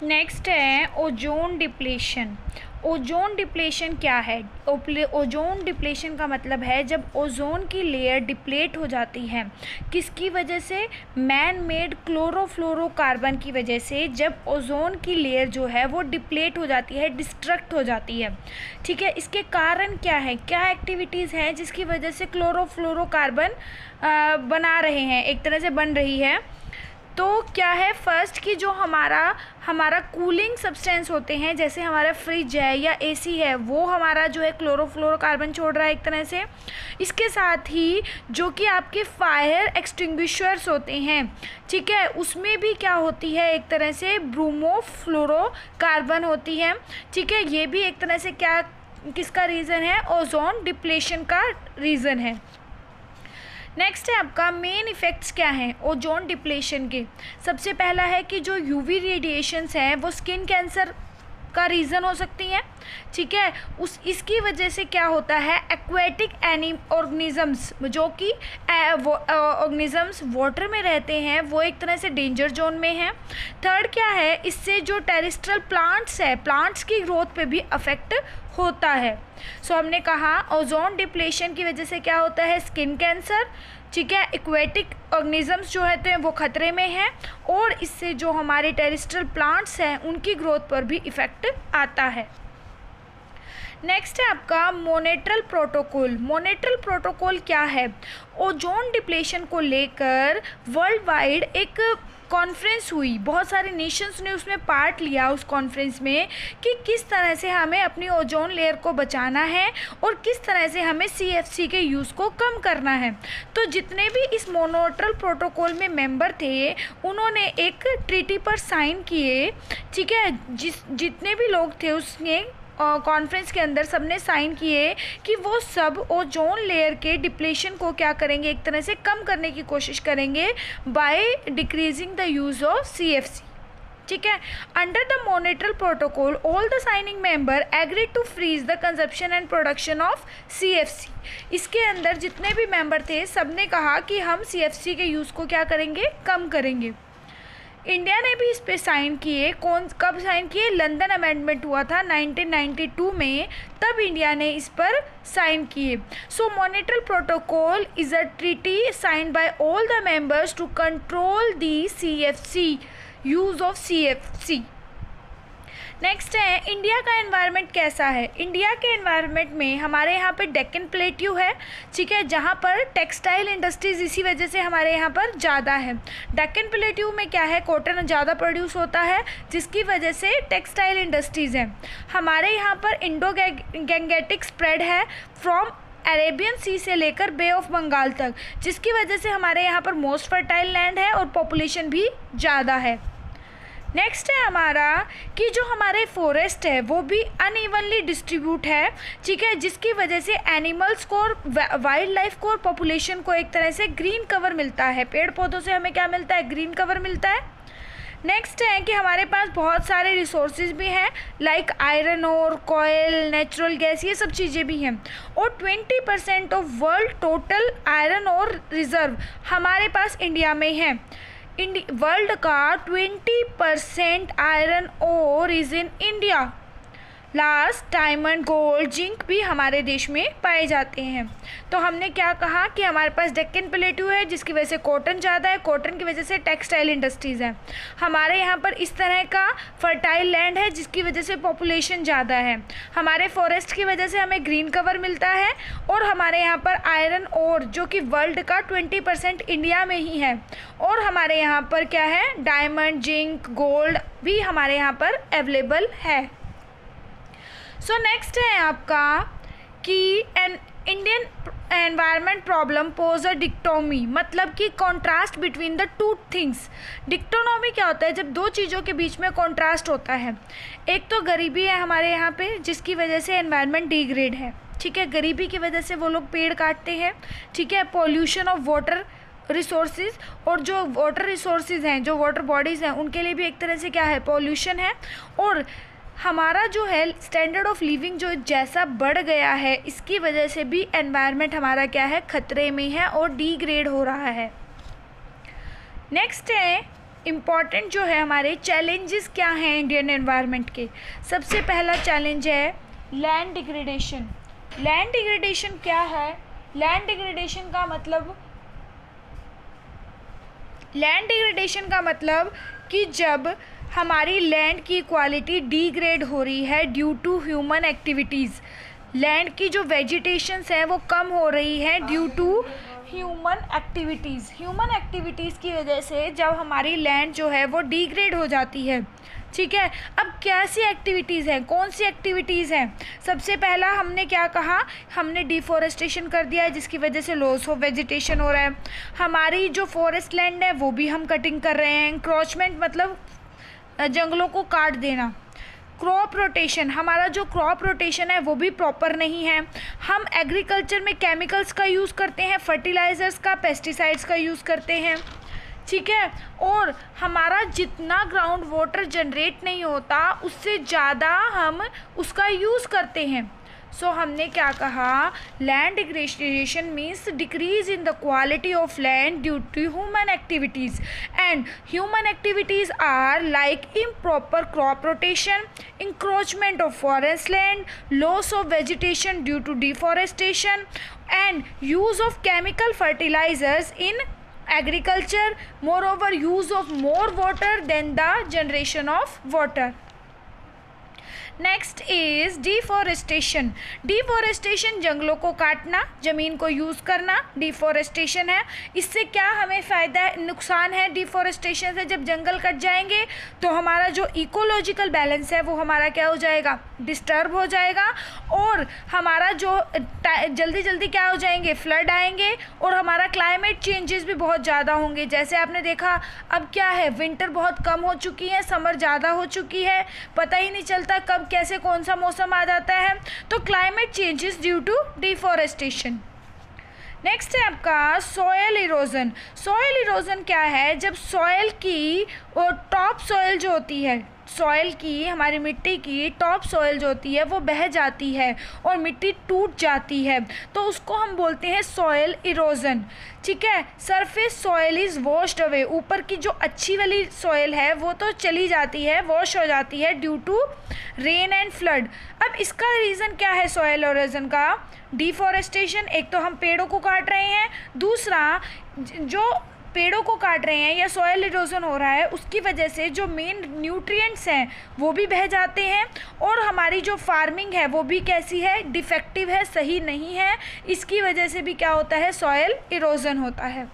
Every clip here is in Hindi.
नेक्स्ट है ओजोन डिप्लेशन। ओजोन डिप्लेशन क्या है? ओजोन डिप्लेशन का मतलब है जब ओजोन की लेयर डिप्लेट हो जाती है। किसकी वजह से? मैन मेड क्लोरोफ्लोरोकार्बन की वजह से जब ओजोन की लेयर जो है वो डिप्लेट हो जाती है, डिस्ट्रक्ट हो जाती है। ठीक है, इसके कारण क्या है, क्या एक्टिविटीज़ हैं जिसकी वजह से क्लोरोफ्लोरोकार्बन बना रहे हैं, एक तरह से बन रही है। तो क्या है, फर्स्ट की जो हमारा कूलिंग सब्सटेंस होते हैं, जैसे हमारा फ्रिज है या एसी है, वो हमारा जो है क्लोरोफ्लोरोकार्बन छोड़ रहा है एक तरह से। इसके साथ ही जो कि आपके फायर एक्सटिंग्विशर्स होते हैं, ठीक है, उसमें भी क्या होती है, एक तरह से ब्रोमोफ्लोरोकार्बन होती है। ठीक है, ये भी एक तरह से क्या, किसका रीज़न है? ओजोन डिप्लेशन का रीज़न है। नेक्स्ट है आपका मेन इफ़ेक्ट्स क्या हैं ओजोन डिप्लेशन के। सबसे पहला है कि जो यूवी रेडिएशंस हैं वो स्किन कैंसर का रीज़न हो सकती हैं। ठीक है, इसकी वजह से क्या होता है, एक्वेटिक ऑर्गेनिजम्स जो कि ऑर्गेनिजम्स वाटर में रहते हैं वो एक तरह से डेंजर जोन में हैं। थर्ड क्या है, इससे जो टेरेस्ट्रियल प्लांट्स है, प्लांट्स की ग्रोथ पे भी अफेक्ट होता है। सो हमने कहा ओजोन डिप्लेशन की वजह से क्या होता है, स्किन कैंसर, ठीक है, एक्वेटिक ऑर्गेनिजम्स जो होते हैं वो खतरे में हैं, और इससे जो हमारे टेरेस्ट्रियल प्लांट्स हैं उनकी ग्रोथ पर भी इफ़ेक्ट आता है। नेक्स्ट है आपका मोनेट्रल प्रोटोकॉल। मोनेट्रल प्रोटोकॉल क्या है? ओजोन डिप्लेशन को लेकर वर्ल्ड वाइड एक कॉन्फ्रेंस हुई, बहुत सारे नेशंस ने उसमें पार्ट लिया उस कॉन्फ्रेंस में, कि किस तरह से हमें अपनी ओजोन लेयर को बचाना है और किस तरह से हमें CFC के यूज़ को कम करना है। तो जितने भी इस मोनेट्रल प्रोटोकॉल में मेंबर थे उन्होंने एक ट्रीटी पर साइन किए। ठीक है, जितने भी लोग थे उसने कॉन्फ्रेंस के अंदर सबने साइन किए कि वो सब ओजोन लेयर के डिप्लेशन को क्या करेंगे, एक तरह से कम करने की कोशिश करेंगे by decreasing the use of CFC। ठीक है, under the Montreal protocol all the signing member agree to freeze the consumption and production of CFC। इसके अंदर जितने भी मेंबर थे सबने कहा कि हम CFC के यूज़ को क्या करेंगे, कम करेंगे। इंडिया ने भी इस पे साइन किए। कब साइन किए? लंदन अमेंडमेंट हुआ था 1992 में, तब इंडिया ने इस पर साइन किए। So Montreal protocol is a treaty signed by all the members to control the CFC, use of CFC। Next है इंडिया का एनवायरनमेंट कैसा है। इंडिया के एनवायरनमेंट में हमारे यहाँ पे डेक्कन प्लेट्यू है, ठीक है, जहाँ पर टेक्सटाइल इंडस्ट्रीज़ इसी वजह से हमारे यहाँ पर ज़्यादा है। डेक्कन प्लेट्यू में क्या है, कॉटन ज़्यादा प्रोड्यूस होता है जिसकी वजह से टेक्सटाइल इंडस्ट्रीज़ हैं। हमारे यहाँ पर इंडो गैंगेटिक स्प्रेड है फ्रॉम अरेबियन सी से लेकर बे ऑफ बंगाल तक, जिसकी वजह से हमारे यहाँ पर मोस्ट फर्टाइल लैंड है और पॉपुलेशन भी ज़्यादा है। नेक्स्ट है हमारा कि जो हमारे फॉरेस्ट है वो भी अनइवनली डिस्ट्रीब्यूट है, ठीक है, जिसकी वजह से एनिमल्स को और वाइल्ड लाइफ को और पॉपुलेशन को एक तरह से ग्रीन कवर मिलता है। पेड़ पौधों से हमें क्या मिलता है, ग्रीन कवर मिलता है। नेक्स्ट है कि हमारे पास बहुत सारे रिसोर्सेज भी हैं, लाइक आयरन और कोयल, नेचुरल गैस, ये सब चीज़ें भी हैं। और 20% ऑफ वर्ल्ड टोटल आयरन और रिजर्व हमारे पास इंडिया में है। वर्ल्ड का 20% iron ore is in India. Last diamond, gold, zinc भी हमारे देश में पाए जाते हैं। तो हमने क्या कहा कि हमारे पास डेक्कन प्लेट्यू है जिसकी वजह से कॉटन ज़्यादा है, कॉटन की वजह से टेक्सटाइल इंडस्ट्रीज़ हैं। हमारे यहाँ पर इस तरह का फर्टाइल लैंड है जिसकी वजह से पॉपुलेशन ज़्यादा है। हमारे फॉरेस्ट की वजह से हमें ग्रीन कवर मिलता है, और हमारे यहाँ पर आयरन ओर जो कि वर्ल्ड का 20% इंडिया में ही है, और हमारे यहाँ पर क्या है, डायमंड, जिंक, गोल्ड भी हमारे यहाँ पर अवेलेबल है। सो नेक्स्ट है आपका कि an Indian environment problem pose a dichotomy, मतलब कि contrast between the two things. Dichotomy क्या होता है, जब दो चीज़ों के बीच में कॉन्ट्रास्ट होता है। एक तो गरीबी है हमारे यहाँ पे जिसकी वजह से एनवायरनमेंट डिग्रेड है, ठीक है, गरीबी की वजह से वो लोग पेड़ काटते हैं, ठीक है, पॉल्यूशन ऑफ वाटर रिसोर्सेज, और जो वाटर रिसोर्सेज हैं, जो वाटर बॉडीज़ हैं, उनके लिए भी एक तरह से क्या है, पॉल्यूशन है। और हमारा जो है स्टैंडर्ड ऑफ लिविंग जो जैसा बढ़ गया है, इसकी वजह से भी एनवायरनमेंट हमारा क्या है, खतरे में है और डिग्रेड हो रहा है। नेक्स्ट है इम्पॉर्टेंट जो है हमारे चैलेंजेस क्या हैं इंडियन एनवायरनमेंट के। सबसे पहला चैलेंज है लैंड डिग्रेडेशन। लैंड डिग्रेडेशन क्या है? लैंड डिग्रेडेशन का मतलब कि जब हमारी लैंड की क्वालिटी डिग्रेड हो रही है due to human activities. Land की जो वेजिटेशंस हैं वो कम हो रही है ड्यू टू ह्यूमन एक्टिविटीज़ की वजह से जब हमारी लैंड जो है वो डिग्रेड हो जाती है। ठीक है, अब कैसी एक्टिविटीज़ हैं, कौन सी एक्टिविटीज़ हैं? सबसे पहला हमने क्या कहा, हमने डिफॉरेस्टेशन कर दिया है जिसकी वजह से लॉस ऑफ वेजिटेशन हो रहा है। हमारी जो फॉरेस्ट लैंड है वो भी हम कटिंग कर रहे हैं। इंक्रोचमेंट मतलब जंगलों को काट देना। क्रॉप रोटेशन, हमारा जो क्रॉप रोटेशन है वो भी प्रॉपर नहीं है। हम एग्रीकल्चर में केमिकल्स का यूज़ करते हैं, फर्टिलाइज़र्स का, पेस्टिसाइड्स का यूज़ करते हैं। ठीक है, और हमारा जितना ग्राउंड वाटर जनरेट नहीं होता उससे ज़्यादा हम उसका यूज़ करते हैं। सो हमने क्या कहा, land degradation means decrease in the quality of land due to human activities, and human activities are like improper crop rotation, encroachment of forest land, loss of vegetation due to deforestation, and use of chemical fertilizers in agriculture. Moreover, use of more water than the generation of water. Next is deforestation. Deforestation जंगलों को काटना, ज़मीन को यूज़ करना, डिफॉरेस्टेशन है। इससे क्या हमें फ़ायदा नुकसान है? डिफॉरेस्टेशन से जब जंगल कट जाएंगे तो हमारा जो इकोलॉजिकल बैलेंस है वो हमारा क्या हो जाएगा, डिस्टर्ब हो जाएगा, और हमारा जो जल्दी जल्दी क्या हो जाएंगे, फ्लड आएंगे, और हमारा क्लाइमेट चेंजेस भी बहुत ज़्यादा होंगे। जैसे आपने देखा अब क्या है, विंटर बहुत कम हो चुकी है, समर ज़्यादा हो चुकी है, पता ही नहीं चलता कब कैसे कौन सा मौसम आ जाता है। तो climate changes due to deforestation. Next है आपका सॉयल इरोजन। सॉयल इरोजन क्या है? जब सॉयल की और टॉप सॉयल जो होती है, सॉयल की, हमारी मिट्टी की टॉप सॉयल जो होती है वो बह जाती है और मिट्टी टूट जाती है, तो उसको हम बोलते हैं सॉयल इरोजन। ठीक है, surface soil is washed away. ऊपर की जो अच्छी वाली सॉयल है वो तो चली जाती है, वॉश हो जाती है due to rain and flood. अब इसका रीज़न क्या है सॉयल इरोजन का? डिफॉरेस्टेशन। एक तो हम पेड़ों को काट रहे हैं, दूसरा जो पेड़ों को काट रहे हैं या सॉयल इरोजन हो रहा है उसकी वजह से जो मेन न्यूट्रिएंट्स हैं वो भी बह जाते हैं, और हमारी जो फार्मिंग है वो भी कैसी है, डिफेक्टिव है, सही नहीं है। इसकी वजह से भी क्या होता है, सॉयल इरोजन होता है।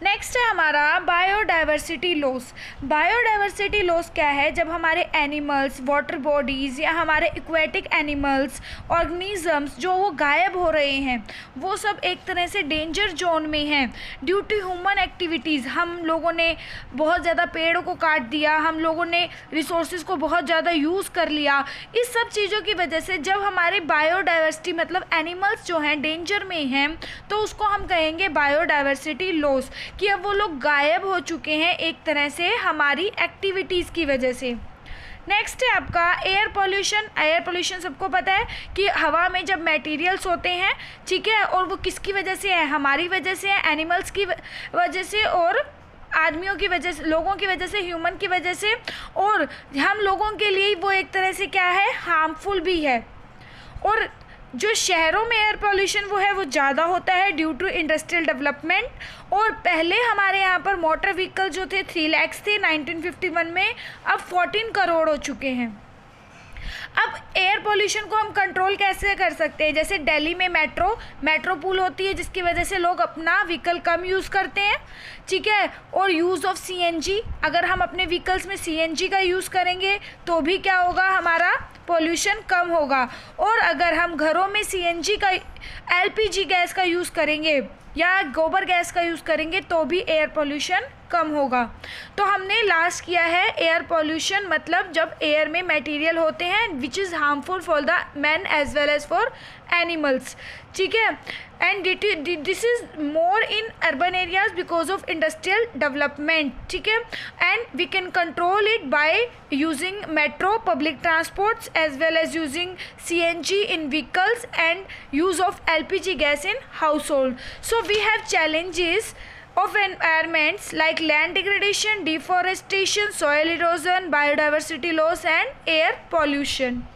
नेक्स्ट है हमारा बायोडाइवर्सिटी लॉस। बायोडाइवर्सिटी लॉस क्या है? जब हमारे एनिमल्स, वाटर बॉडीज़ या हमारे एक्वेटिक एनिमल्स, ऑर्गेनिजम्स जो वो गायब हो रहे हैं वो सब एक तरह से डेंजर जोन में हैं ड्यू टू ह्यूमन एक्टिविटीज़। हम लोगों ने बहुत ज़्यादा पेड़ों को काट दिया, हम लोगों ने रिसोर्सेज को बहुत ज़्यादा यूज़ कर लिया। इस सब चीज़ों की वजह से जब हमारी बायोडाइवर्सिटी मतलब एनिमल्स जो हैं डेंजर में हैं तो उसको हम कहेंगे बायोडाइवर्सिटी लॉस, कि अब वो लोग गायब हो चुके हैं एक तरह से हमारी एक्टिविटीज़ की वजह से। नेक्स्ट है आपका एयर पोल्यूशन। एयर पोल्यूशन सबको पता है कि हवा में जब मटेरियल्स होते हैं, ठीक है, और वो किसकी वजह से है, हमारी वजह से है, एनिमल्स की वजह से और आदमियों की वजह से, लोगों की वजह से, ह्यूमन की वजह से, और हम लोगों के लिए वो एक तरह से क्या है, हार्मफुल भी है। और जो शहरों में एयर पोल्यूशन वो है वो ज़्यादा होता है ड्यू टू इंडस्ट्रियल डेवलपमेंट। और पहले हमारे यहाँ पर मोटर व्हीकल जो थे 3 लाख थे 1951 में, अब 14 करोड़ हो चुके हैं। अब एयर पोल्यूशन को हम कंट्रोल कैसे कर सकते हैं? जैसे दिल्ली में मेट्रो पूल होती है जिसकी वजह से लोग अपना व्हीकल कम यूज़ करते हैं, ठीक है, और यूज़ ऑफ सीएनजी। अगर हम अपने व्हीकल्स में सीएनजी का यूज़ करेंगे तो भी क्या होगा, हमारा पोल्यूशन कम होगा। और अगर हम घरों में सीएनजी का, एलपीजी गैस का यूज़ करेंगे या गोबर गैस का यूज़ करेंगे तो भी एयर पोल्यूशन कम होगा। तो हमने लास्ट किया है एयर पोल्यूशन मतलब जब एयर में मटेरियल होते हैं which is harmful for the man as well as for animals, ठीक है। And this is more in urban areas because of industrial development, ठीक है। And we can control it by using metro, public transports as well as using CNG in vehicles and use of LPG gas in household. So we have challenges of environments like land degradation, deforestation, soil erosion, biodiversity loss and air pollution.